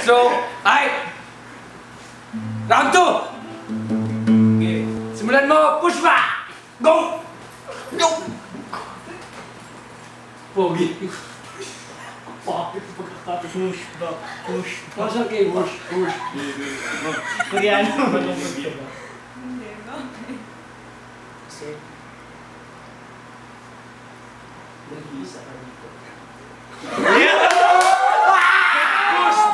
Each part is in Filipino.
So, ay! Round 2! Okay. Simulan mo, push back! Go! Go! Pogi. Push back, push back. Push, okay, push, push. Koreano ba yung push back? Hindi, no? Kasi, nag-iisa ka dito. Push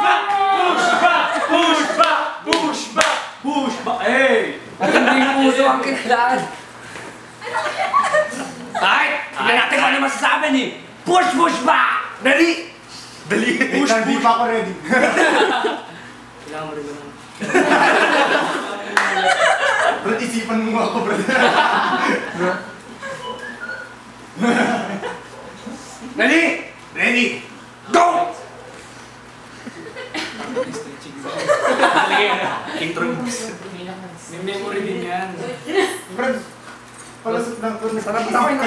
back! Push back! Push back! Push back! Push back! Hey! At hindi puso ang kailangan. Ay! Tignan natin kung ano masasabi ni push, push back! Dali! Dali! Push, hindi pa ako ready. Kailangan mo rin ba naman? Brad, isipan mo ako, Brad. Dali! Ready? Go! Intro moves. May memory din yan. Brad, palasot lang ko. Sarap na ako yung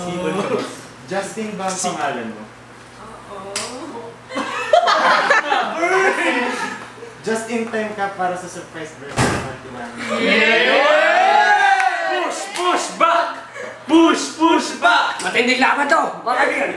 Simon ka ba? Justin Bang pangalan mo. Just in time ka para sa surprise birthday party namin. Push! Push back! Push! Push back! Matinding laban to! Mga kaibigan!